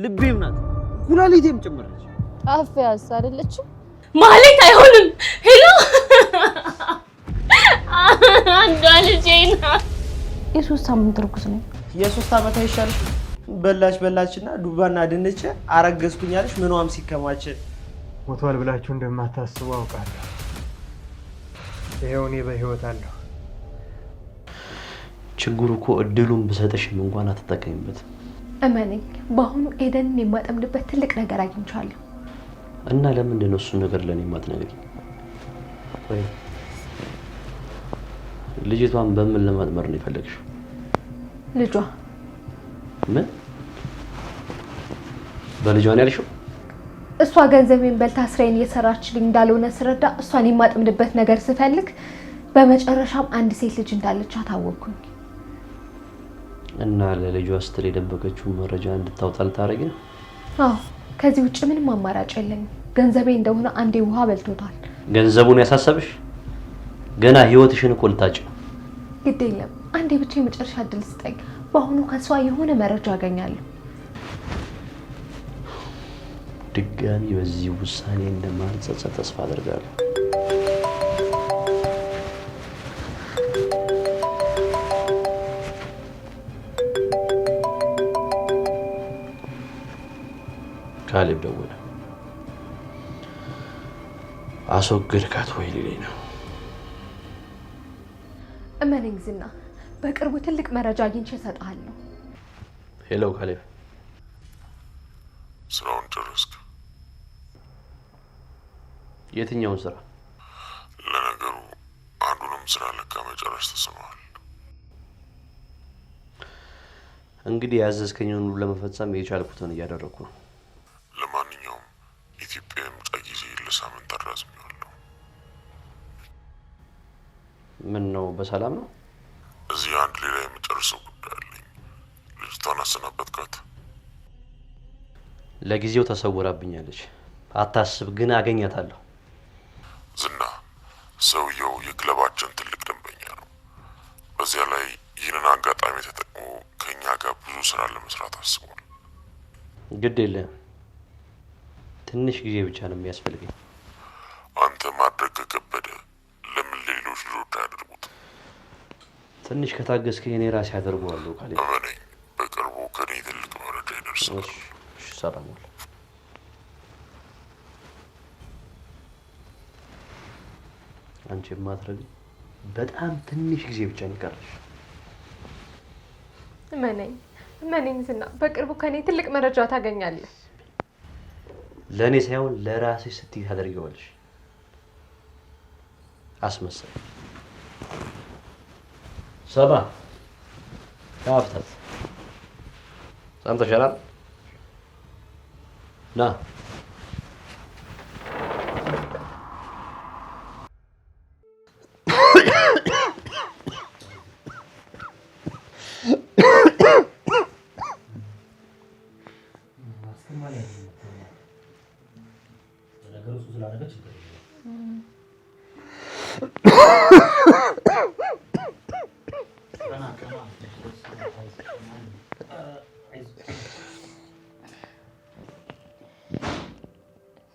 ልቤም ናት ኩላሊቴም ጭምርች አፍያስ አይደለችም ማለት አይሆንም ሄሎ አንዷ ልጄና የሶስት ሳምንት እርጉዝ ነው የሶስት ዓመት አይሻልሽ በላችና ዱባና ድንች አረገዝኩኛለሽ ምንዋም ሲከማች ሞቷል ብላችሁ እንደማታስቡ አውቃለሁ ይሄው እኔ በህይወት አለሁ ችግሩ እኮ እድሉን ብሰጥሽም እንኳን አትጠቀሚበት እመነኝ በአሁኑ ኤደንን የማጠምድበት ትልቅ ነገር አግኝቻለሁ እና ለምንድን ነው እሱ ነገር ለኔ የማትነግሪኝ ወይ ልጅቷን በምን ለማጥመር ነው የፈለግሽው ልጇ ምን በልጇ ነው ያልሽው እሷ ገንዘቤን በልታ ስራዬን እየሰራችልኝ እንዳልሆነ ስረዳ እሷን የማጥምድበት ነገር ስፈልግ በመጨረሻም አንድ ሴት ልጅ እንዳለች አታወቅኩኝ እና ለልጇ ስትል የደበቀችው መረጃ እንድታውጣል ታረጊ ነው አዎ ከዚህ ውጭ ምንም አማራጭ የለኝም ገንዘቤ እንደሆነ አንዴ ውሃ በልቶታል ገንዘቡን ያሳሰብሽ ገና ህይወትሽን እኮ ልታጭ ግድ የለም አንዴ ብቻ የመጨረሻ እድል ስጠኝ በአሁኑ ከሷ የሆነ መረጃ አገኛለሁ ድጋሚ በዚህ ውሳኔ እንደማልጸጸት ተስፋ አደርጋለሁ ካሌብ ደወለ አስወግድካት ወይ ሊለኝ ነው እመነኝ ዝና በቅርቡ ትልቅ መረጃ አግኝቼ እሰጥሃለሁ ሄሎ ካሌብ ስራውን ጨረስክ የትኛውን ስራ ለነገሩ አንዱንም ስራ ለካ መጨረስ ተስኗል እንግዲህ ያዘዝከኝን ሁሉ ለመፈጸም የቻልኩትን እያደረኩ ነው ለማንኛውም ኢትዮጵያ የምጣ ጊዜ ለሳምንት አራዝሜዋለሁ ምን ነው በሰላም ነው እዚህ አንድ ሌላ የምጨርሰው ጉዳይ አለኝ ልጅቷን አሰናበትካት ለጊዜው ተሰውራብኛለች አታስብ ግን አገኛታለሁ ዝና ሰውየው የክለባችን ትልቅ ደንበኛ ነው በዚያ ላይ ይህንን አጋጣሚ ተጠቅሞ ከኛ ጋር ብዙ ስራ ለመስራት አስቧል ግድ የለም ትንሽ ጊዜ ብቻ ነው የሚያስፈልገኝ አንተ ማድረግ ከከበደ ለምን ሌሎች ልጆች አያደርጉት ትንሽ ከታገስከኝ እኔ ራሴ አደርገዋለሁ ካሌብ እመነኝ በቅርቡ ከኔ ትልቅ መረጃ ይደርሳል እሺ ሰላም ዋል አንቺ ማድረግ በጣም ትንሽ ጊዜ ብቻ ነው ቀርሽ እመነኝ ዝና በቅርቡ ከኔ ትልቅ መረጃ ታገኛለህ ለኔ ሳይሆን ለራስሽ ስትይ ታደርጊዋለሽ አስመሰል ሰባ ታፍታት ሰምተሻል ና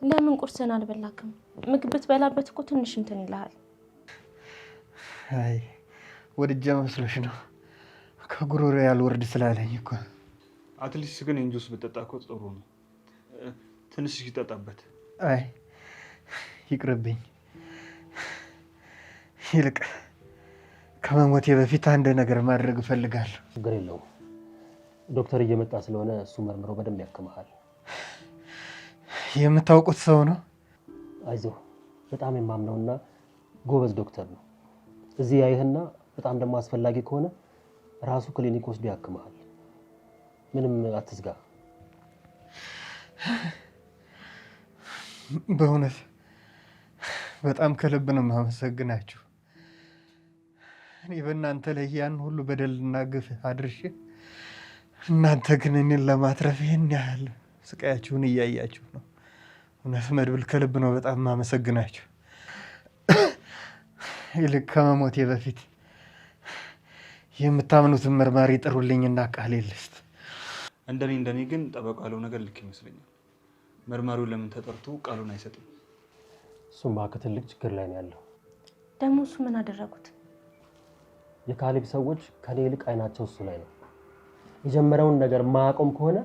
ለምን ቁርስን አልበላክም ምግብ ብትበላበት እኮ ትንሽ እንትን ይላል አይ ወድጃ መስሎሽ ነው ከጉሮሮ ያልወርድ ስላለኝ እኮ አትሊስት ግን እንጁስ በተጣጣቆ ጥሩ ነው ትንሽ ይጣጣበት አይ ይቅርብኝ ይልቅ ከመሞቴ በፊት አንድ ነገር ማድረግ እፈልጋለሁ ችግር የለውም ዶክተር እየመጣ ስለሆነ እሱ መርምሮ በደንብ ያከማል የምታውቁት ሰው ነው አይዞህ በጣም የማምነውና ጎበዝ ዶክተር ነው እዚህ ያይህና በጣም ደግሞ አስፈላጊ ከሆነ ራሱ ክሊኒክ ወስዶ ያከማል ምንም አትስጋ በእውነት በጣም ከልብ ነው የማመሰግናችሁ እኔ በእናንተ ላይ ያን ሁሉ በደልና ግፍ አድርሼ እናንተ ግን እኔን ለማትረፍ ይሄን ያህል ስቃያችሁን እያያችሁ ነው እውነት መድብል ከልብ ነው በጣም የማመሰግናችሁ ይልቅ ከመሞቴ በፊት የምታምኑትን መርማሪ ጥሩልኝና ቃሌ ልስጥ እንደኔ ግን ጠበቃ ያለው ነገር ልክ ይመስለኛል። መርማሪው ለምን ተጠርቶ ቃሉን አይሰጥም? እሱማ ከትልቅ ችግር ላይ ነው ያለው። ደግሞ እሱ ምን አደረጉት? የካሌብ ሰዎች ከኔ ይልቅ አይናቸው እሱ ላይ ነው። የጀመረውን ነገር ማቆም ከሆነ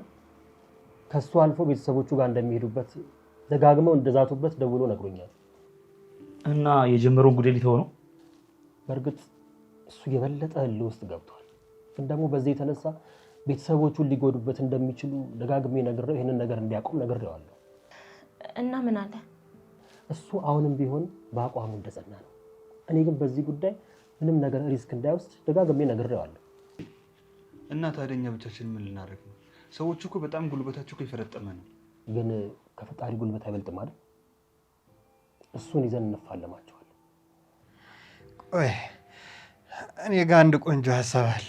ከሱ አልፎ ቤተሰቦቹ ጋር እንደሚሄዱበት ደጋግመው እንደዛቱበት ደውሎ ነግሮኛል። እና የጀመረውን ጉዳይ ሊተው ነው? በእርግጥ እሱ የበለጠ ህልህ ውስጥ ገብቷል። ግን ደግሞ በዚህ የተነሳ ቤተሰቦቹን ሊጎዱበት እንደሚችሉ ደጋግሜ ነግሬው ይሄንን ነገር እንዲያቆም ነግሬዋለሁ። እና ምን አለ? እሱ አሁንም ቢሆን በአቋሙ እንደጸና ነው። እኔ ግን በዚህ ጉዳይ ምንም ነገር ሪስክ እንዳይወስድ ደጋግሜ ነግሬዋለሁ። እና ታዲያ እኛ ብቻችን ምን ልናደርግ ነው? ሰዎቹ እኮ በጣም ጉልበታቸው እኮ የፈረጠመ ነው። ግን ከፈጣሪ ጉልበት አይበልጥም አይደል? እሱን ይዘን እንፋለማቸዋለን። ቆይ እኔ ጋር አንድ ቆንጆ ሀሳብ አለ።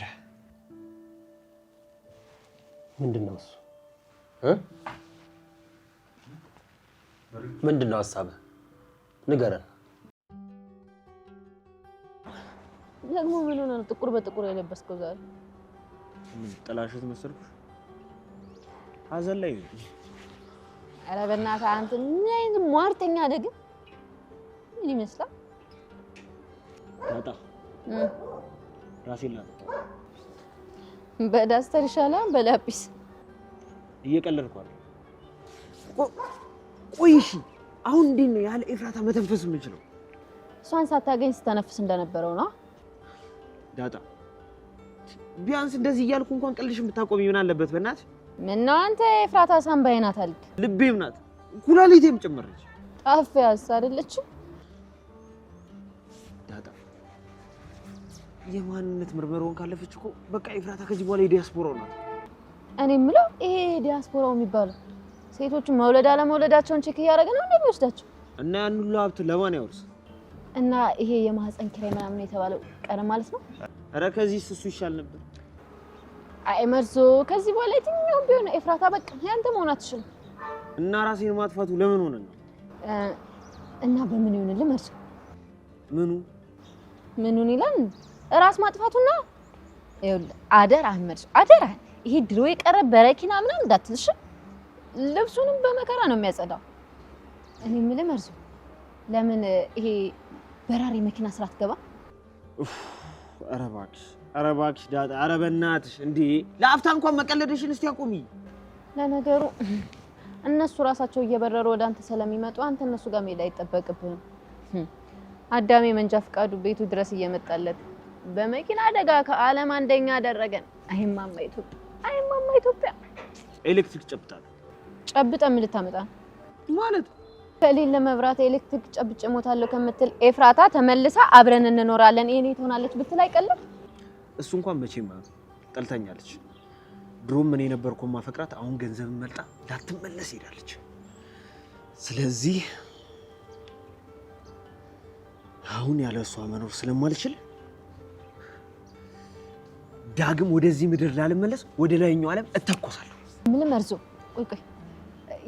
ምንድነው እሱ? ምንድነው ሀሳብህ? ንገረን። ደግሞ ምን ሆነ ነው ጥቁር በጥቁር የለበስከው ዛሬ? ጥላሸት መሰልኩሽ? ሀዘን ላይ ነው። ኧረ በእናትህ አንተ ምን አይነት ሟርተኛ አይደል? ምን ይመስላል? ዳጣ ራሴን ላጣ በዳስተር ይሻላል በላጲስ? እየቀለድኩ አይደል? ቆይ እሺ፣ አሁን እንዴት ነው ያለ ኤፍራታ መተንፈስ የምንችለው? እሷን ሳታገኝ ስተነፍስ እንደነበረው ነው። ዳጣ ቢያንስ እንደዚህ እያልኩ እንኳን ቀልሽ የምታቆሚ ምን አለበት? በእናትህ ምነው አንተ ኤፍራታ ሳምባዬ ናት አልክ? ልቤም ናት ኩላሊቴም ጭምርች። ጣፊያስ አይደለችም? ዳጣ የማንነት ምርመራውን ካለፈች እኮ በቃ ኤፍራታ ከዚህ በኋላ የዲያስፖራው ናት። እኔ የምለው ይሄ ዲያስፖራው የሚባለው ሴቶቹ መውለድ አለመውለዳቸውን ቼክ እያደረገ ነው እንደሚወስዳቸው እና ያን ሁሉ ሀብት ለማን ያወርስ? እና ይሄ የማህፀን ኪራይ ምናምን የተባለው ቀረ ማለት ነው? ኧረ ከዚህ እሱ ይሻል ነበር። አይ መርዞ ከዚህ በኋላ የትኛውም ቢሆን ኤፍራታ በቃ ያንተ መሆን አትችልም። እና ራሴን ማጥፋቱ ለምን ሆነ ነው? እና በምን ይሆንልህ መርዞ? ምኑን ይላል? ራስ ማጥፋቱና ይኸውልህ አደራህን መርዞ አደራህን። ይሄ ድሮ የቀረ በረኪና ምናምን እንዳትልሽ። ልብሱንም በመከራ ነው የሚያጸዳው። እኔ የምልህ መርዞ ለምን ይሄ በራሪ መኪና ስራ አትገባ? ኧረ እባክሽ ዳጣ፣ ኧረ በእናትሽ እንዴ! ለአፍታ እንኳን መቀለድሽን እስቲ አቁሚ። ለነገሩ እነሱ ራሳቸው እየበረሩ ወደ አንተ ስለሚመጡ አንተ እነሱ ጋር መሄድ አይጠበቅብህም። አዳሜ መንጃ ፈቃዱ ቤቱ ድረስ እየመጣለት በመኪና አደጋ ከዓለም አንደኛ አደረገን። አይማማ ኢትዮጵያ። ኤሌክትሪክ ጨብጠ ምን ልታመጣ ማለት? ከሌለ መብራት ኤሌክትሪክ ጨብጬ ሞታለሁ ከምትል ኤፍራታ ተመልሳ አብረን እንኖራለን እኔ ትሆናለች ብትል አይቀልም? እሱ እንኳን መቼም ጠልተኛለች። ድሮም እኔ ነበርኩ ማፈቅራት። አሁን ገንዘብ መልጣ ላትመለስ ሄዳለች። ስለዚህ አሁን ያለ እሷ መኖር ስለማልችል ዳግም ወደዚህ ምድር ላልመለስ ወደ ላይኛው ዓለም እተኮሳለሁ። ምን መርዞ? ቆይ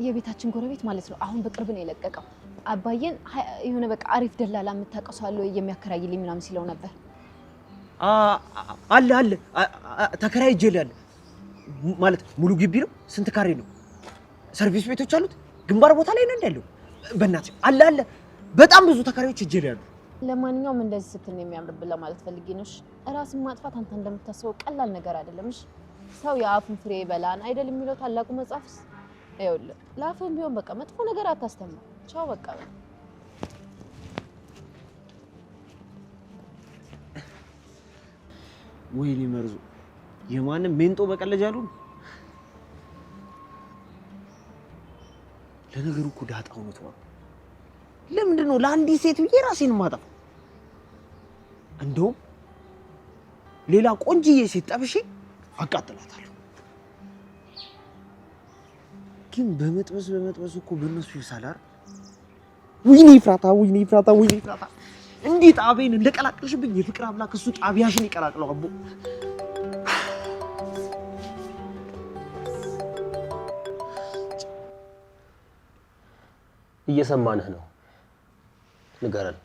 የቤታችን ጎረቤት ማለት ነው አሁን በቅርብ ነው የለቀቀው። አባዬን የሆነ በቃ አሪፍ ደላላ የምታውቀው ሰው አለ የሚያከራይልኝ ምናምን ሲለው ነበር። አለ ተከራይጄልህ ማለት ሙሉ ግቢ ነው። ስንት ካሬ ነው? ሰርቪስ ቤቶች አሉት። ግንባር ቦታ ላይ ነው እንዳለው። በእናትህ አለ በጣም ብዙ ተከራዮች እጄልህ። ለማንኛውም እንደዚህ ስትል ነው የሚያምርብህ ለማለት ፈልጌ ነው። ራስን ማጥፋት አንተ እንደምታስበው ቀላል ነገር አይደለም። ሰው የአፉን ፍሬ ይበላል አይደል የሚለው ታላቁ መጽሐፍስ? ይኸውልህ ለአፍህም ቢሆን በቃ መጥፎ ነገር አታስተምር። ቻው በቃ። ወይኔ መርዞ የማንም ሜንጦ በቀለጃሉ። ለነገሩ እኮ ዳጣ እውነት ነው። ለምንድን ነው ለአንዲት ሴት ብዬ ራሴን ማጠፋው? እንደውም ሌላ ቆንጅዬ ሴት ጠብሼ አቃጥላታለሁ። ግን በመጥበስ እኮ በእነሱ ይሳላል። ወይኔ ፍራታ እንዴ ጣቤን እንደቀላቀልሽብኝ የፍቅር አምላክ እሱ ጣቢያሽን ይቀላቅለው። አቦ እየሰማንህ ነው፣ ንገረን።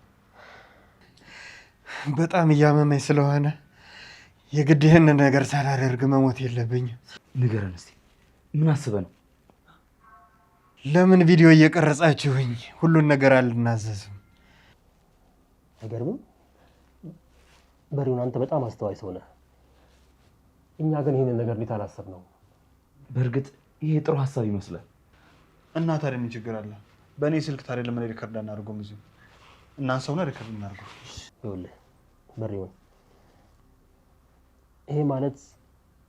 በጣም እያመመኝ ስለሆነ የግድ ይህንን ነገር ሳላደርግ መሞት የለብኝም። ንገረን እስቲ ምን አስበህ ነው? ለምን ቪዲዮ እየቀረጻችሁኝ ሁሉን ነገር አልናዘዝም? አይገርምም? በሪውን አንተ በጣም አስተዋይ ሰው ነህ። እኛ ግን ይሄንን ነገር እንዴት አላሰብነው? በእርግጥ ይሄ ጥሩ ሀሳብ ይመስላል። እና ታዲያ ምን ችግር አለ? በእኔ ስልክ ታዲያ ለምን ሪከርድ አናደርገውም? እዚሁ እናንሳውና ሪከርድ እናድርገው። ይኸውልህ በሪውን፣ ይሄ ማለት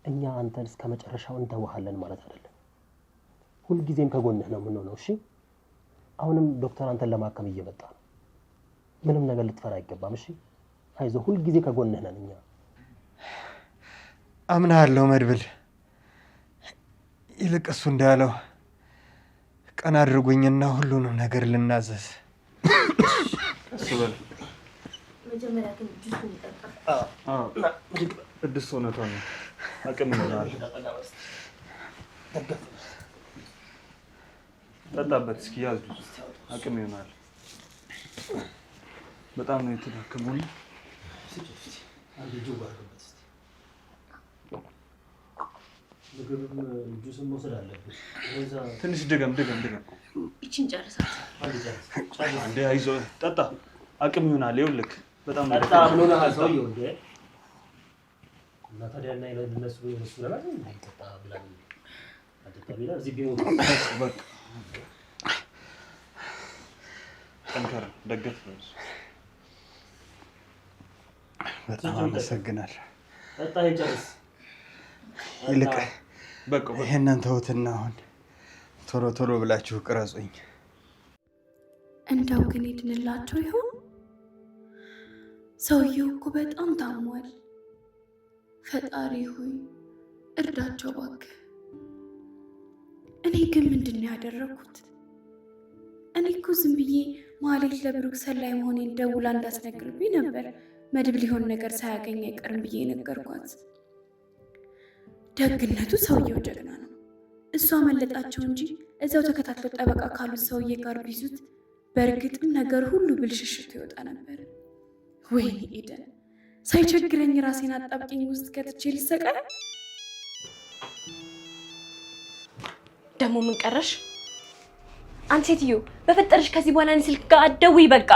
እኛ አንተን እስከ መጨረሻው እንተዋሃለን ማለት አይደለም። ሁልጊዜም ከጎንህ ነው የምንሆነው። እሺ? አሁንም ዶክተር አንተን ለማከም እየመጣ ነው። ምንም ነገር ልትፈራ አይገባም። እሺ? አይዞህ፣ ሁልጊዜ ከጎንህ ነን እኛ። አምናለሁ መድብል። ይልቅ እሱ እንዳለው ቀን አድርጉኝና ሁሉንም ነገር ልናዘዝ። እሱ በል መጀመሪያ ግን ጁሱን ይጠጣ። ቅድስት እውነቷን ነው። አቅም ይሆናል። ጠጣበት እስኪ ያዝ። አቅም ይሆናል። በጣም ነው የተዳከመው። ጁስን መውሰድ አለብን። ትንሽ ድገም። ይችን ጨርሳት። አንዴ አይዞህ ጠጣ። አቅም ይሆናል። ይኸውልህ በጣም ነው ጠጣ ብሎ ነው ሰውየው እንዴ። እና ታዲያ እና እነሱ ለማለት ነው ጠጣ ብላ አጥታ ቢላ እዚህ ቢሞት በቃ ጠንከር ደገፍ ነው። በጣም አመሰግናለሁ። ጠጣ ይጨርስ። ይልቅ በቃ ይሄንን ተውትና አሁን ቶሎ ብላችሁ ቅረጹኝ። እንደው ግን ይድንላቸው ይሆን? ሰውየው እኮ በጣም ታሟል። ፈጣሪ ሆይ እርዳቸው እባክህ። እኔ ግን ምንድን ነው ያደረኩት? እኔ እኮ ዝም ብዬ ማህሌት ለብሩክ ሰላይ መሆኔን ደውላ እንዳስነግርብኝ ነበር መድብል ሊሆን ነገር ሳያገኝ አይቀርም ብዬ ነገርኳት። ደግነቱ ሰውየው ጀግና ነው። እሷ መለጣቸው እንጂ እዛው ተከታትለው ጠበቃ ካሉት ሰውዬ ጋር ቢይዙት በእርግጥም ነገር ሁሉ ብልሽሽቱ ይወጣ ነበር። ወይኔ ኤደን፣ ሳይቸግረኝ ራሴን አጣብቂኝ ውስጥ ከትቼ ልሰቀል። ደግሞ ምን ቀረሽ? አንቺ ሴትዮ በፈጠረሽ ከዚህ በኋላ እኔ ስልክ ጋር አትደውይ። በቃ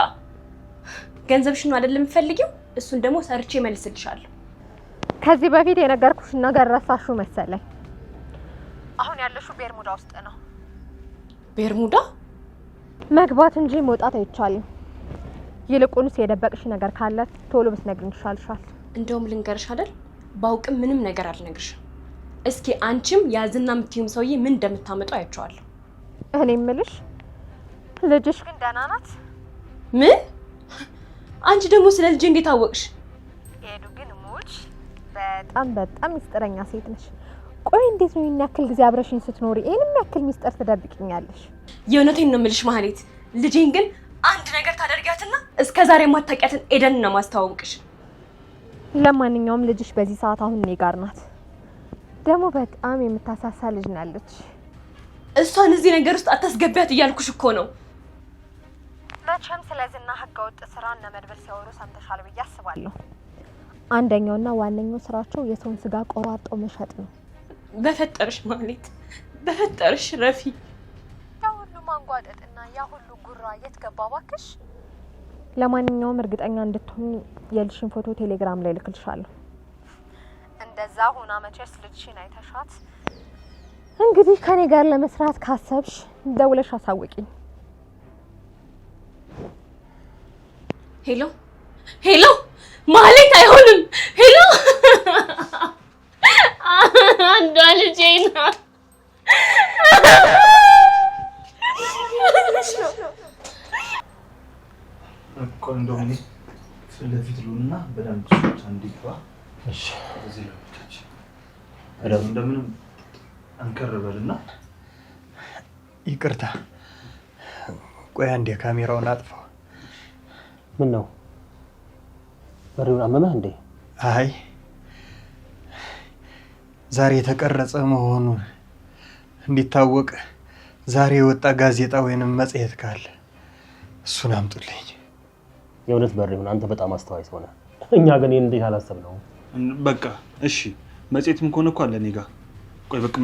ገንዘብሽን ነው አይደል የምትፈልጊው? እሱን ደግሞ ሰርቼ መልስልሻለሁ። ከዚህ በፊት የነገርኩሽን ነገር ረሳሽው መሰለኝ። አሁን ያለሽው ቤርሙዳ ውስጥ ነው። ቤርሙዳ መግባት እንጂ መውጣት አይቻልም። ይልቁንስ የደበቅሽ ነገር ካለ ቶሎ ብትነግሪኝ ይሻልሻል። እንደውም ልንገርሽ አይደል፣ ባውቅም ምንም ነገር አልነግርሽም። እስኪ አንቺም ያዝና የምትይም ሰውዬ ምን እንደምታመጣው አያቸዋለሁ። እኔ የምልሽ ልጅሽ ግን ደህና ናት? ምን? አንቺ ደግሞ ስለ ልጅ እንዴት አወቅሽ? ሄዱ ግን ሙች በጣም ሚስጥረኛ ሴት ነሽ። ቆይ እንዴት ነው የሚያክል ጊዜ አብረሽኝ ስትኖሪ ይሄንን የሚያክል ሚስጥር ትደብቂኛለሽ? የእውነቴን ነው የምልሽ ማህሌት። ልጄን ግን አንድ ነገር ታደርጊያትና እስከዛሬ የማታውቂያትን ኤደን ነው ማስተዋወቅሽ። ለማንኛውም ልጅሽ በዚህ ሰዓት አሁን እኔ ጋር ናት። ደግሞ በጣም የምታሳሳ ልጅ ናለች። እሷን እዚህ ነገር ውስጥ አታስገቢያት እያልኩሽ እኮ ነው። መቼም ስለዚህና ህገወጥ ስራ እነ መድብል ሲያወሩ ሰምተሻል ብዬ አስባለሁ። አንደኛውና ዋነኛው ስራቸው የሰውን ስጋ ቆራርጦ መሸጥ ነው። በፈጠርሽ ማህሌት፣ በፈጠርሽ ረፊ። ያ ሁሉ ማንጓጠጥና ያ ሁሉ ጉራ የት ገባ ባክሽ? ለማንኛውም እርግጠኛ እንድትሆኝ የልሽን ፎቶ ቴሌግራም ላይ ልክልሻለሁ። እንደዛ ሆና መቼስ ልጅሽን አይተሻት እንግዲህ ከኔ ጋር ለመስራት ካሰብሽ ደውለሽ አሳውቂኝ። ሄሎ ማህሌት፣ አይሆንም። ሄሎ አንዷ ልጄ ናት። ቆይ እንደውም እኔ ፊት ለፊት ልሁንና በደንብ ሰዎች እንዲገባ። እሺ፣ እዚህ ለብቻች እንደምንም አንከር በልና። ይቅርታ፣ ቆይ አንዴ ካሜራውን አጥፋው። ምን ነው በሪውን አመመህ እንዴ? አይ ዛሬ የተቀረጸ መሆኑን እንዲታወቅ ዛሬ የወጣ ጋዜጣ ወይንም መጽሔት ካለ እሱን አምጡልኝ። የእውነት በሪውን አንተ በጣም አስተዋይ ሰው ነህ። እኛ ግን ይሄን እንዴት አላሰብነውም? በቃ እሺ፣ መጽሔትም ከሆነ እኮ አለ እኔ ጋር። ቆይ በቃ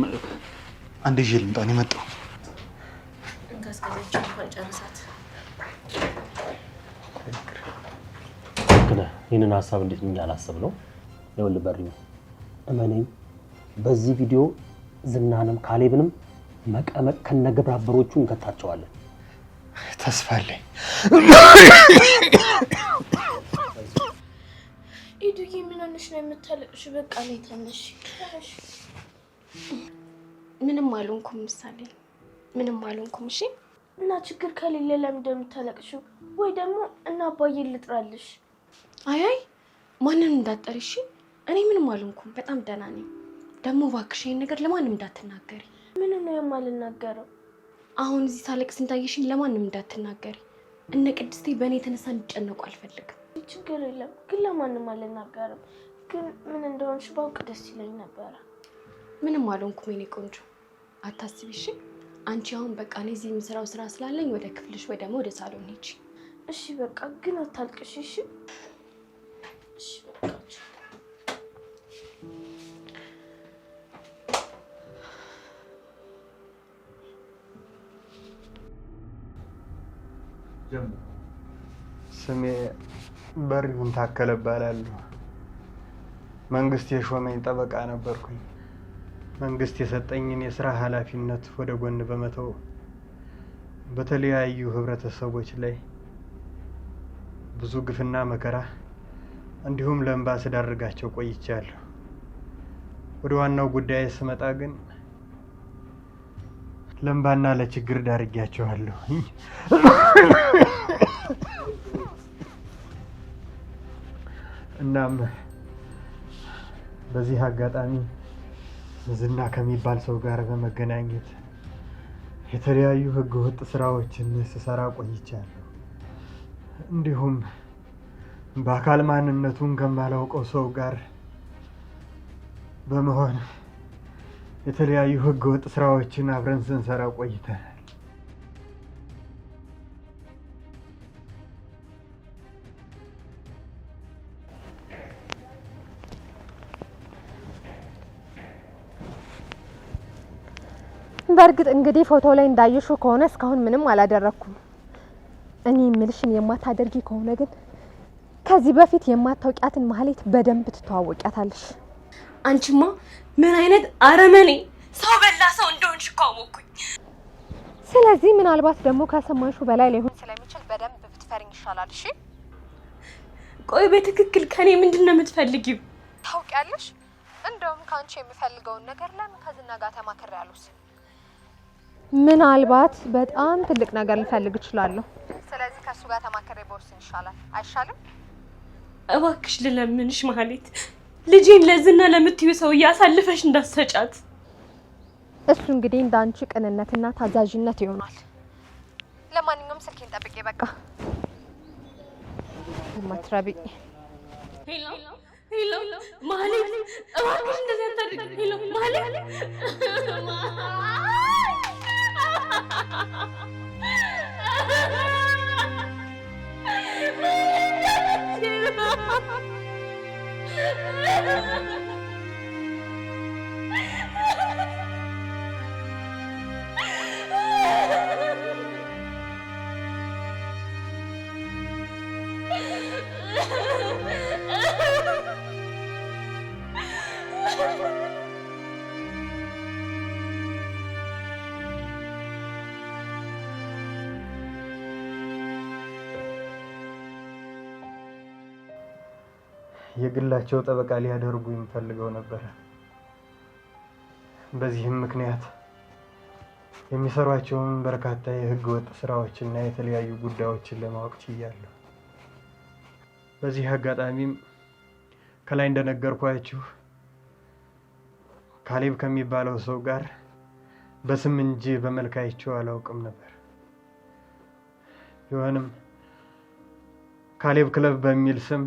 አንዴ ይዤ ልምጣ። እኔ መጣሁ። እንካስከዘች እንኳን ጨርሳት። ግን ይህንን ሀሳብ እንዴት ምን ያላሰብ ነው? ይኸውልህ በሪው እመነኝ፣ በዚህ ቪዲዮ ዝናንም ካሌብንም መቀመቅ ከነግብረ አበሮቹ እንከታቸዋለን። ተስፋ አለኝ። ኢዱዬ ምን ሆነሽ ነው የምታለቅሽ? በቃ ላይ ተነሽ። ምንም አልሆንኩም ምሳሌ፣ ምንም አልሆንኩም። እሺ እና ችግር ከሌለ ለምን እንደምታለቅሽው? ወይ ደግሞ እና አባዬን ልጥራልሽ? አይ ማንንም እንዳትጠሪ እሺ። እኔ ምንም አልሆንኩም፣ በጣም ደህና ነኝ። ደግሞ እባክሽ ይሄን ነገር ለማንም እንዳትናገሪ። ምን ነው የማልናገረው? አሁን እዚህ ሳለቅስ እንዳየሽኝ ለማንም እንዳትናገሪ። እነ ቅድስቴ በእኔ የተነሳ እንዲጨነቁ አልፈልግም። ችግር የለም ግን ለማንም አልናገርም። ግን ምን እንደሆንሽ ባውቅ ደስ ይለኝ ነበረ። ምንም አልሆንኩም የኔ ቆንጆ፣ አታስቢ እሺ። አንቺ አሁን በቃ እኔ እዚህ የምሰራው ስራ ስላለኝ ወደ ክፍልሽ ወይ ደግሞ ወደ ሳሎን ሂጂ። እሺ በቃ ግን አታልቅሽ እሺ። እሺ በቃ ስሜ በሪሁን ታከለ እባላለሁ። መንግስት የሾመኝ ጠበቃ ነበርኩኝ። መንግስት የሰጠኝን የስራ ኃላፊነት ወደ ጎን በመተው በተለያዩ ህብረተሰቦች ላይ ብዙ ግፍና መከራ እንዲሁም ለእንባ ስዳርጋቸው ቆይቻለሁ። ወደ ዋናው ጉዳይ ስመጣ ግን ለእንባና ለችግር ዳርጊያቸዋለሁ። እናም በዚህ አጋጣሚ ዝና ከሚባል ሰው ጋር በመገናኘት የተለያዩ ህገወጥ ስራዎችን ስሰራ ቆይቻለሁ። እንዲሁም በአካል ማንነቱን ከማላውቀው ሰው ጋር በመሆን የተለያዩ ህገወጥ ስራዎችን አብረን ስንሰራ ቆይተናል። በእርግጥ እንግዲህ ፎቶ ላይ እንዳየሽው ከሆነ እስካሁን ምንም አላደረኩም። እኔ የምልሽን የማታደርጊ ከሆነ ግን ከዚህ በፊት የማታውቂያትን ማህሌት በደንብ ትተዋወቂያታለሽ። አንቺማ ምን አይነት አረመኔ ሰው በላ ሰው እንደሆንሽ እኮ አወኩኝ። ስለዚህ ምናልባት ደግሞ ከሰማሽው በላይ ሊሆን ስለሚችል በደንብ ብትፈሪኝ ይሻላል። እሺ ቆይ በትክክል ከኔ ምንድነው የምትፈልጊው? ታውቂያለሽ፣ እንደውም ካንቺ የምፈልገውን ነገር ለምን ከዝና ጋር ተማክሬ አልወስንም። ምናልባት በጣም ትልቅ ነገር ልፈልግ እችላለሁ። ስለዚህ ከሱ ጋር ተማክሬ በወስን ይሻላል። አይሻልም? እባክሽ ልለምንሽ ማህሌት፣ ልጄን ለዝና ለምትዩ ሰው እያሳልፈሽ እንዳትሰጫት። እሱ እንግዲህ እንዳንቺ ቅንነትና ታዛዥነት ይሆናል። ለማንኛውም ስልኬን ጠብቄ በቃ ማትራቢ። ሄሎ ሄሎ ማህሌት፣ እባክሽ እንደዚህ አታድርጊ። ሄሎ ማህሌት የግላቸው ጠበቃ ሊያደርጉ የሚፈልገው ነበር። በዚህም ምክንያት የሚሰሯቸውን በርካታ የህገ ወጥ ስራዎችና የተለያዩ ጉዳዮችን ለማወቅ ችያለሁ። በዚህ አጋጣሚም ከላይ እንደነገርኳችሁ ካሌብ ከሚባለው ሰው ጋር በስም እንጂ በመልክ አይቼው አላውቅም ነበር። ቢሆንም ካሌብ ክለብ በሚል ስም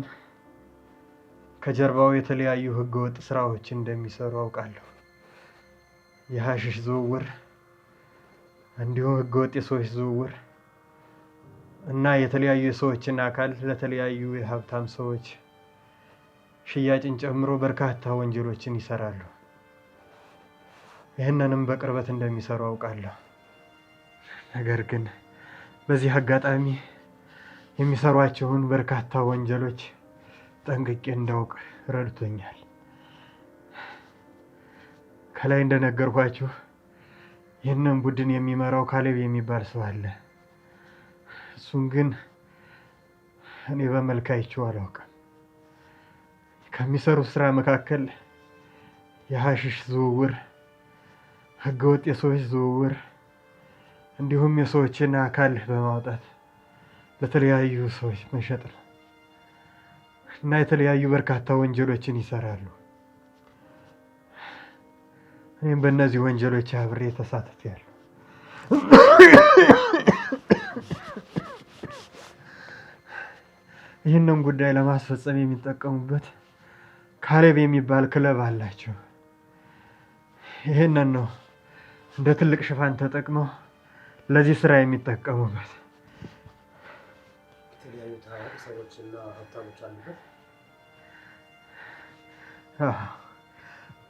ከጀርባው የተለያዩ ህገወጥ ስራዎች እንደሚሰሩ አውቃለሁ። የሐሽሽ ዝውውር፣ እንዲሁም ህገወጥ የሰዎች ዝውውር እና የተለያዩ የሰዎችን አካል ለተለያዩ የሀብታም ሰዎች ሽያጭን ጨምሮ በርካታ ወንጀሎችን ይሰራሉ። ይህንንም በቅርበት እንደሚሰሩ አውቃለሁ። ነገር ግን በዚህ አጋጣሚ የሚሰሯቸውን በርካታ ወንጀሎች ጠንቅቄ እንዳውቅ ረድቶኛል። ከላይ እንደነገርኳችሁ ይህንን ቡድን የሚመራው ካሌብ የሚባል ሰው አለ። እሱን ግን እኔ በመልክ አይቼው አላውቅም። ከሚሰሩት ስራ መካከል የሐሽሽ ዝውውር፣ ህገወጥ የሰዎች ዝውውር እንዲሁም የሰዎችን አካል በማውጣት ለተለያዩ ሰዎች መሸጥ ነው እና የተለያዩ በርካታ ወንጀሎችን ይሰራሉ። እኔም በእነዚህ ወንጀሎች አብሬ ተሳትፌያለሁ። ይህንን ጉዳይ ለማስፈጸም የሚጠቀሙበት ካሌብ የሚባል ክለብ አላቸው። ይህንን ነው እንደ ትልቅ ሽፋን ተጠቅመው ለዚህ ስራ የሚጠቀሙበት። የተለያዩ ታዋቂ ሰዎችና ሀብታሞች አሉበት።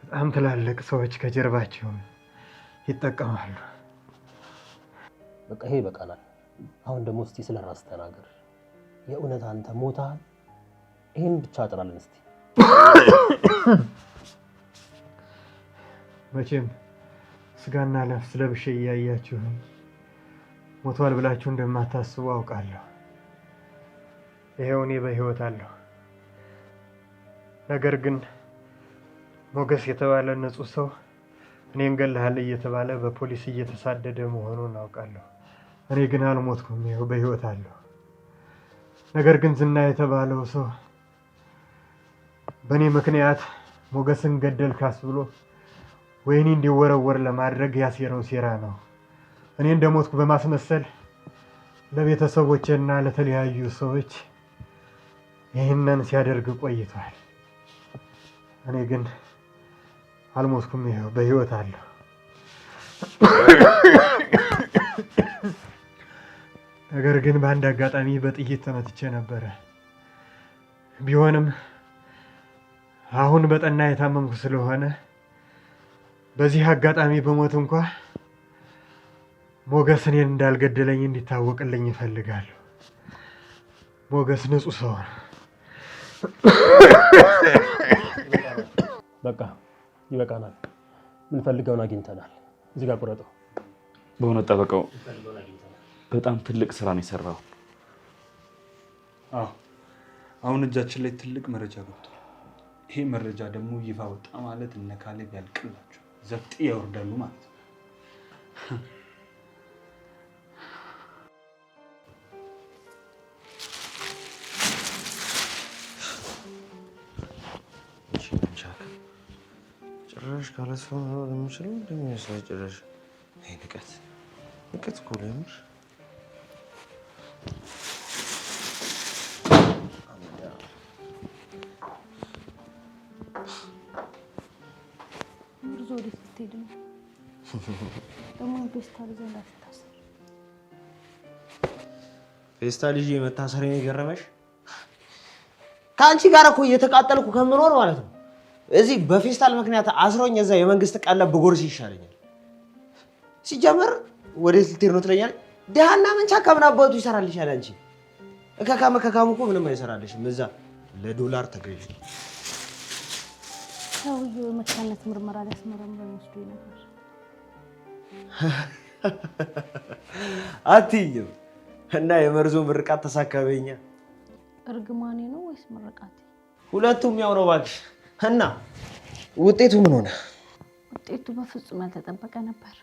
በጣም ትላልቅ ሰዎች ከጀርባቸው ይጠቀማሉ። በቃ ይሄ ይበቃናል። አሁን ደግሞ እስቲ ስለ ራስ ተናገር። የእውነት አንተ ሞታል? ይሄን ብቻ አጥራለን እስቲ። መቼም ስጋና ነፍስ ለብሼ እያያችሁ ሞቷል ብላችሁ እንደማታስቡ አውቃለሁ። ይሄው እኔ በህይወት አለሁ። ነገር ግን ሞገስ የተባለ ንጹህ ሰው እኔን ገለሃል እየተባለ በፖሊስ እየተሳደደ መሆኑን አውቃለሁ። እኔ ግን አልሞትኩም፣ ይሄው በህይወት አለሁ። ነገር ግን ዝና የተባለው ሰው በእኔ ምክንያት ሞገስን ገደልካስ ብሎ ወይኔ እንዲወረወር ለማድረግ ያሴረው ሴራ ነው። እኔ እንደሞትኩ በማስመሰል ለቤተሰቦቼና ለተለያዩ ሰዎች ይህንን ሲያደርግ ቆይቷል። እኔ ግን አልሞትኩም፣ ይሄው በህይወት አለሁ። ነገር ግን በአንድ አጋጣሚ በጥይት ተመትቼ ነበረ። ቢሆንም አሁን በጠና የታመምኩ ስለሆነ በዚህ አጋጣሚ በሞት እንኳ ሞገስ እኔን እንዳልገደለኝ እንዲታወቅልኝ እፈልጋለሁ። ሞገስ ንጹህ ሰው ነው። በቃ ይበቃናል። ምንፈልገውን አግኝተናል። እዚህ ጋር ቁረጠው። በእውነት ጠበቃው በጣም ትልቅ ስራ ነው የሰራው። አሁን እጃችን ላይ ትልቅ መረጃ ገብቷል። ይሄ መረጃ ደግሞ ይፋ ወጣ ማለት እነ ካሌብ ያልቅላቸው ዘፍጥ ያወርዳሉ ማለት ነው። ጭራሽ ካለስፋ ለምችለው እንደሚመስለው ጭራሽ ይሄ ንቀት እኮ ለምር ምርዞ ወዴት ልትሄድ ነው? ደግሞ ፌስታል ይዘህ እንዳትታሰር። ፌስታል ይዤ መታሰሬን የገረመሽ? ከአንቺ ጋር እኮ እየተቃጠልኩ ከምኖር ማለት ነው እዚህ በፌስታል ምክንያት አስሮኝ እዛ የመንግስት ቀለብ በጎርስ ይሻለኛል። ሲጀመር ወዴት ልትሄድ ነው ትለኛለህ? ደሃና መንቻ ከምን አባቱ ይሰራልሻል? አንቺ እከካም እኮ ምንም አይሰራልሽም። እዛ ለዶላር ተገዥ። ሰውዬው መካነት ምርመራ ሊያስመረምረን ወስዶ ነበር። አትይም እና የመርዞ ምርቃት ተሳካበኛ። እርግማኔ ነው ወይስ ምርቃት? ሁለቱም ያው ነው እባክሽ። እና ውጤቱ ምን ሆነ? ውጤቱ በፍጹም ያልተጠበቀ ነበር።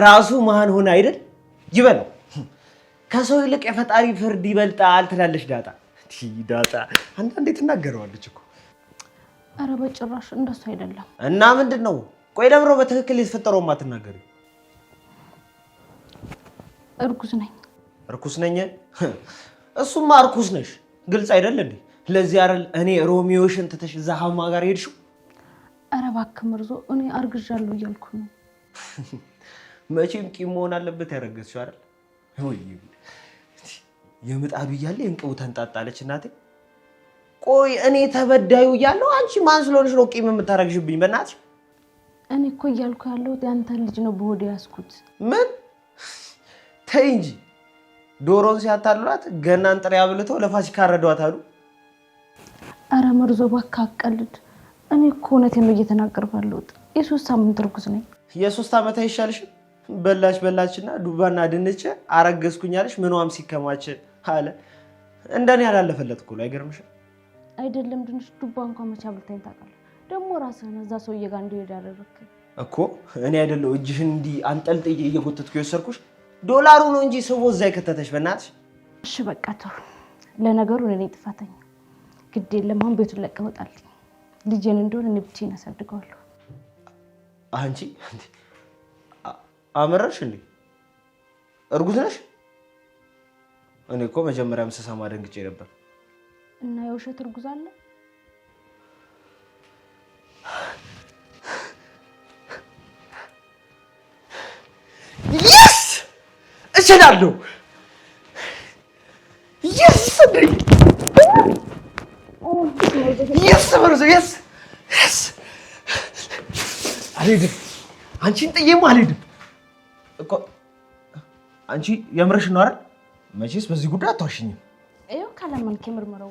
ራሱ መሀን ሆነ አይደል? ይበለው ከሰው ይልቅ የፈጣሪ ፍርድ ይበልጣል ትላለች ዳጣ። ዳጣ አንዳንዴ ትናገረዋለች እኮ። ኧረ በጭራሽ እንደሱ አይደለም። እና ምንድን ነው? ቆይ ለምሮ በትክክል የተፈጠረው ማትናገሪ? እርጉዝ ነኝ። እርኩስ ነኝ? እሱማ እርኩስ ነሽ። ግልጽ አይደል እንዴ? ለዚህ አይደል እኔ ሮሚዮሽን ትተሽ እዛ ሀማ ጋር ሄድሽው? ኧረ እባክህ ምርዞ፣ እኔ አርግዣለሁ እያልኩ ነው። መቼም ቂም መሆን አለበት ያረገዝሽው አይደል? ወይ የምጣዱ እያለ እንቅቡ ተንጣጣለች እናቴ። ቆይ እኔ ተበዳዩ እያለሁ አንቺ ማን ስለሆንሽ ነው ቂም የምታረግሽብኝ? በእናትሽ እኔ እኮ እያልኩ ያለሁት ያንተን ልጅ ነው በሆዴ ያስኩት። ምን? ተይ እንጂ ዶሮን ሲያታልሏት ገናን ጥሬ አብልተው ለፋሲካ አረዷት አሉ። አረ መርዞ እባክህ አትቀልድ። እኔ እኮ እውነቴን ነው እየተናገርኩ ያለሁት። የ3 ሳምንት እርጉዝ ነኝ። የ3 ዓመት አይሻልሽም? በላችና ዱባና ድንች አረገዝኩኝ አለሽ። ምንዋም ሲከማች አለ። እንደኔ ያላለፈለት እኮ አይገርምሽም? አይደለም ድንች ዱባ እንኳን መቻ ብልታኝ ታውቃለህ። ደግሞ ራስህን እዛ ሰውዬ ጋር እንዲሄድ ያደረግክ እኮ እኔ አይደለሁ እጅሽን እንዲህ አንጠልጥዬ እየጎተትኩ የወሰድኩሽ። ዶላሩ ነው እንጂ ሰው እዛ የከተተሽ በእናትሽ። እሺ በቃ ተው። ለነገሩ እኔ ጥፋተኛ ግድ የለም። አሁን ቤቱን ለቀህ ውጣልኝ። ልጄን እንደሆነ እኔ ብቻዬን አሳድገዋለሁ። አንቺ አመረርሽ እንዴ? እርጉዝ ነሽ? እኔ እኮ መጀመሪያም ስሰማ ደንግጬ ነበር። እና የውሸት እርጉዝ አለ? yes እችላለሁ። yes yes መርዞ yes yes አልሄድም። አንቺን ጥዬማ አልሄድም እኮ። አንቺ የምርሽ ነው አይደል? መቼስ በዚህ ጉዳይ አትዋሽኝም። ይኸው ካላመንክ የምርመራው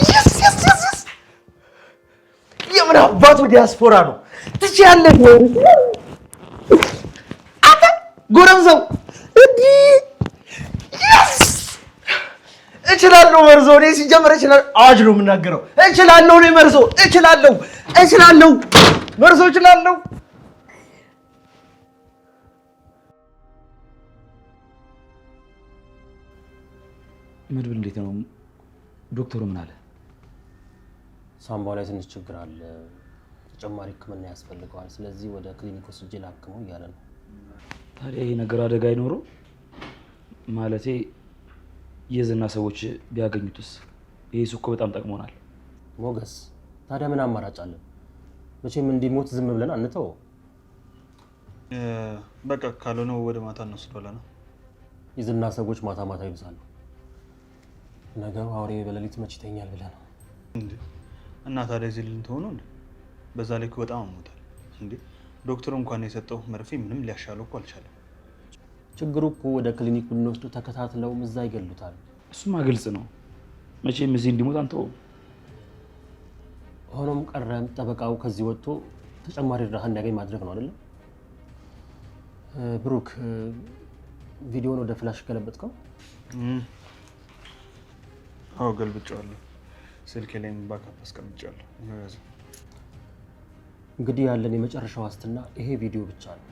yes yes yes yes የምን አባቱ ዲያስፖራ ነው ትችያለሽ። አታ ጎረምሳው እንዴ yes እችላለሁ መርዞ። እኔ ሲጀምር እችላለሁ። አዋጅ ነው የምናገረው። እችላለሁ እኔ መርዞ እችላለሁ መርዞ እችላለሁ። መድብል እንዴት ነው? ዶክተሩ ምን አለ? ሳምባው ላይ ትንሽ ችግር አለ፣ ተጨማሪ ሕክምና ያስፈልገዋል። ስለዚህ ወደ ክሊኒክ ወስጄ ላክመው እያለ ነው። ታዲያ ይሄ ነገር አደጋ አይኖረው? ማለቴ የዝና ሰዎች ቢያገኙትስ? ይሄ እኮ በጣም ጠቅሞናል። ሞገስ ታዲያ ምን አማራጭ አለ? መቼም እንዲሞት ዝም ብለን አንተው። በቃ ካልሆነ ወደ ማታ እንወስደዋለን። የዝና ሰዎች ማታ ማታ ይብዛሉ። ነገሩ አውሬ በሌሊት መች ይተኛል ብለህ ነው እንዴ? እና ታዲያ እዚህ ልንተው ነው እንዴ? በዛ ላይ እኮ በጣም አሞታል እንዴ። ዶክተሩ እንኳን የሰጠው መርፌ ምንም ሊያሻለው እኮ አልቻለም። ችግሩ እኮ ወደ ክሊኒክ ብንወስዱ ተከታትለውም እዛ ይገሉታል። እሱማ ግልጽ ነው። መቼም እዚህ እንዲሞት አንተው። ሆኖም ቀረም ጠበቃው ከዚህ ወጥቶ ተጨማሪ እርዳታ እንዲያገኝ ማድረግ ነው አይደል? ብሩክ ቪዲዮውን ወደ ፍላሽ ገለበጥከው? አዎ ገልብጫለሁ። ስልኬ ላይም ባካፕ አስቀምጫለሁ። እንግዲህ ያለን የመጨረሻው ዋስትና ይሄ ቪዲዮ ብቻ ነው።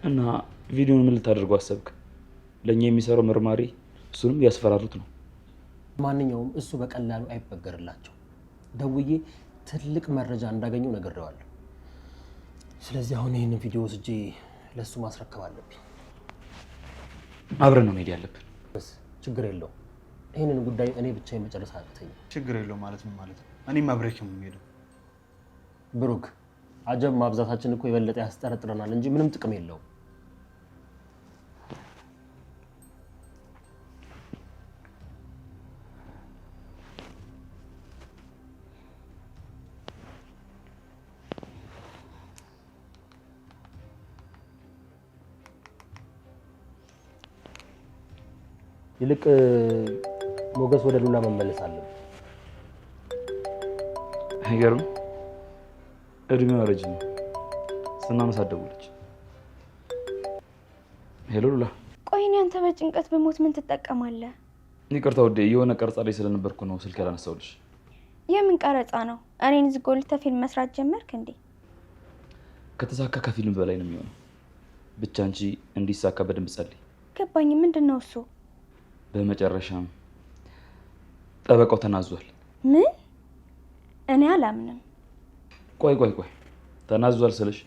እና ቪዲዮውን ምን ልታደርገው አሰብክ? ለኛ የሚሰራው መርማሪ እሱንም ያስፈራሩት ነው። ማንኛውም እሱ በቀላሉ አይበገርላቸው። ደውዬ ትልቅ መረጃ እንዳገኘው ነግሬዋለሁ። ስለዚህ አሁን ይሄንን ቪዲዮ ወስጄ ለሱ ማስረከብ አለብኝ። አብረን ነው መሄድ ያለብን። በስ ችግር የለው። ይሄንን ጉዳይ እኔ ብቻ የመጨረስ አቅተኝ። ችግር የለው ማለት ምን ማለት ነው? እኔም አብሬክ ነው የምሄደው። ብሩክ አጀብ ማብዛታችን እኮ የበለጠ ያስጠረጥረናል እንጂ ምንም ጥቅም የለውም። ይልቅ ሞገስ ወደ ሉላ መመለስ አለበት። አይገርም? እድሜዋ ረጅም ነው። ስናነሳት ደወለች። ሄሎ ሉላ። ቆይ እኔ አንተ በጭንቀት በሞት ምን ትጠቀማለህ? ይቅርታ ውዴ፣ የሆነ ቀረጻ ላይ ስለነበርኩ ነው ስልክ ያላነሳሁልሽ። የምን ቀረጻ ነው? እኔን ዝጎልተህ ፊልም መስራት ጀመርክ እንዴ? ከተሳካ ከፊልም በላይ ነው የሚሆነው። ብቻ አንቺ እንዲሳካ በደንብ ጸልይ። ገባኝ። ምንድነው እሱ? በመጨረሻም ጠበቃው ተናዟል። ምን? እኔ አላምንም። ቆይ ተናዟል ስልሽ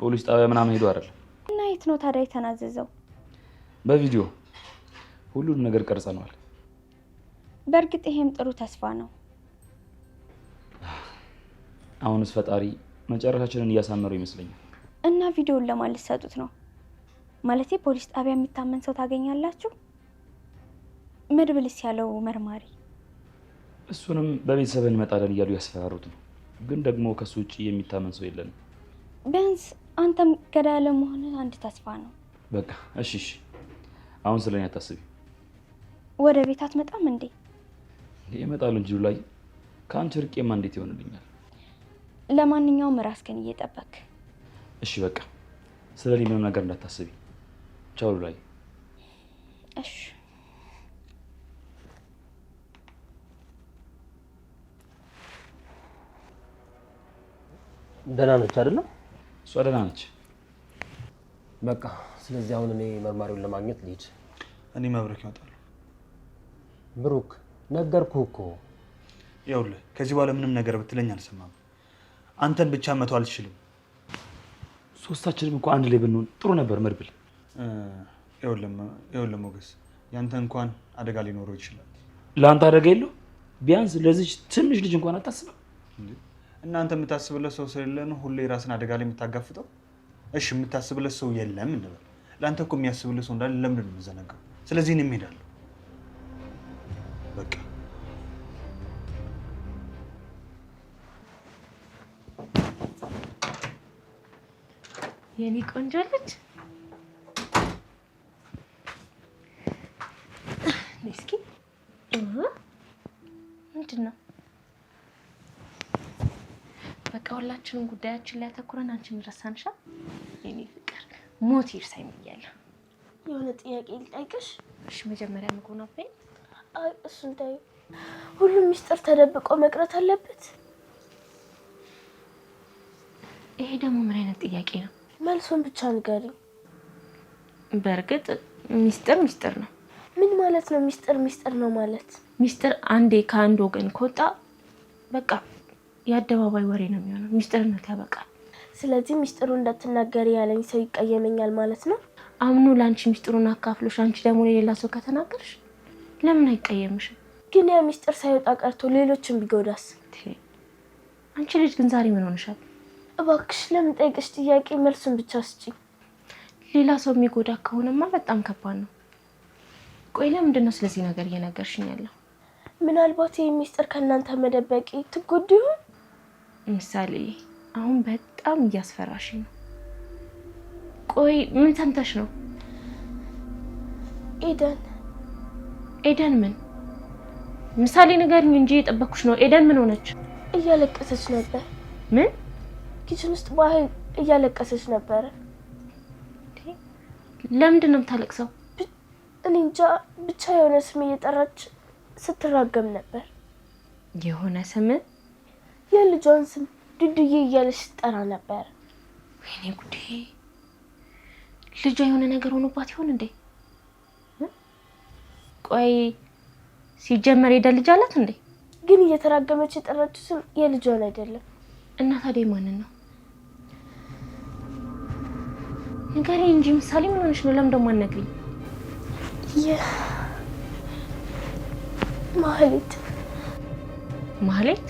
ፖሊስ ጣቢያ ምናምን ሄዶ አይደለም። እና የት ነው ታዲያ የተናዘዘው? በቪዲዮ ሁሉንም ነገር ቀርጸናል። በእርግጥ ይሄም ጥሩ ተስፋ ነው። አሁንስ ፈጣሪ መጨረሻችንን እያሳመረው ይመስለኛል። እና ቪዲዮውን ለማን ልትሰጡት ነው? ማለቴ ፖሊስ ጣቢያ የሚታመን ሰው ታገኛላችሁ? መድብልስ ያለው መርማሪ እሱንም በቤተሰብ እንመጣለን እያሉ ያስፈራሩት ነው። ግን ደግሞ ከሱ ውጪ የሚታመን ሰው የለንም። ቢያንስ አንተም ገዳይ ለመሆንህ አንድ ተስፋ ነው። በቃ እሺ፣ አሁን ስለኛ አታስቢ። ወደ ቤት አትመጣም እንዴ? ይመጣሉ እንጂ ላይ ከአንቺ ርቄማ እንዴት ይሆንልኛል? ለማንኛውም ራስህን እየጠበቅ። እሺ በቃ ስለኔ ምንም ነገር እንዳታስቢ። ቻው ላይ። እሺ ደህና ነች አይደለም? እሷ ደህና ነች። በቃ ስለዚህ አሁን እኔ መርማሪውን ለማግኘት ልሂድ። እኔ መብረክ ይወጣሉ። ብሩክ ነገርኩህ እኮ። ይኸውልህ ከዚህ በኋላ ምንም ነገር ብትለኝ አልሰማም። አንተን ብቻ መተው አልችልም። ሶስታችንም እኮ አንድ ላይ ብንሆን ጥሩ ነበር መድብል። ይኸውልህ ሞገስ፣ ያንተ እንኳን አደጋ ሊኖረው ይችላል። ለአንተ አደጋ የለው? ቢያንስ ለዚህ ትንሽ ልጅ እንኳን አታስብም? እናንተ የምታስብለት ሰው ስለሌለ ነው ሁሌ ራስን አደጋ ላይ የምታጋፍጠው? እሺ የምታስብለት ሰው የለም እንበል። ለአንተ እኮ የሚያስብለት ሰው እንዳለ ለምንድን ነው የምዘነጋው? ስለዚህ እኔም እሄዳለሁ። በቃ የኔ ቆንጆ ልጅ እስኪ ምንድን ነው? በቃ ሁላችንም ጉዳያችን ላይ አተኩረን አንቺን ረሳንሻ። የኔ ፍቅር ሞት ይርሳኝ ብያለሁ። የሆነ ጥያቄ ልጠይቅሽ? እሺ መጀመሪያ ምግቡን አብይ። አይ እሱን ተይው። ሁሉም ሚስጥር ተደብቆ መቅረት አለበት? ይሄ ደግሞ ምን አይነት ጥያቄ ነው? መልሱን ብቻ ንገሪኝ። በእርግጥ ሚስጥር ነው። ምን ማለት ነው ሚስጥር ነው ማለት? ሚስጥር አንዴ ከአንድ ወገን ከወጣ በቃ የአደባባይ ወሬ ነው የሚሆነው። ሚስጥርነት ያበቃል። ስለዚህ ሚስጥሩ እንዳትናገሪ ያለኝ ሰው ይቀየመኛል ማለት ነው? አምኖ ለአንቺ ሚስጥሩን አካፍሎሽ አንቺ ደግሞ ለሌላ ሰው ከተናገርሽ ለምን አይቀየምሽም? ግን ያ ሚስጥር ሳይወጣ ቀርቶ ሌሎችን ቢጎዳስ? አንቺ ልጅ ግን ዛሬ ምን ሆነሻል? እባክሽ ለምን ጠይቅሽ ጥያቄ መልሱን ብቻ ስጪኝ። ሌላ ሰው የሚጎዳ ከሆነማ በጣም ከባድ ነው። ቆይ ለምንድን ነው ስለዚህ ነገር እየነገርሽኝ ያለው? ምናልባት ይህ ሚስጥር ከእናንተ መደበቂ ትጎዱ ይሆን? ምሳሌ አሁን በጣም እያስፈራሽኝ ነው። ቆይ ምን ሰምተሽ ነው? ኤደን ምን? ምሳሌ ንገሪኝ እንጂ የጠበኩሽ ነው። ኤደን ምን ሆነች? እያለቀሰች ነበር። ምን? ኪችን ውስጥ በኃይል እያለቀሰች ነበር። ለምንድን ነው የምታለቅሰው? እኔ እንጃ ብቻ የሆነ ስም እየጠራች ስትራገም ነበር። የሆነ ስም? የልጇን ስም ዱዱዬ እያለች ስትጠራ ነበር። ወይኔ ጉዴ! ልጇ የሆነ ነገር ሆኖባት ይሆን እንዴ? ቆይ ሲጀመር ኤደን ልጅ አላት እንዴ? ግን እየተራገመች የጠራችው ስም የልጇን አይደለም። እና ታዲያ ማንን ነው? ንገሪኝ እንጂ ምሳሌ ምን ሆነሽ ነው? ለምን ደሞ አትነግሪኝ? ማህሌት ማህሌት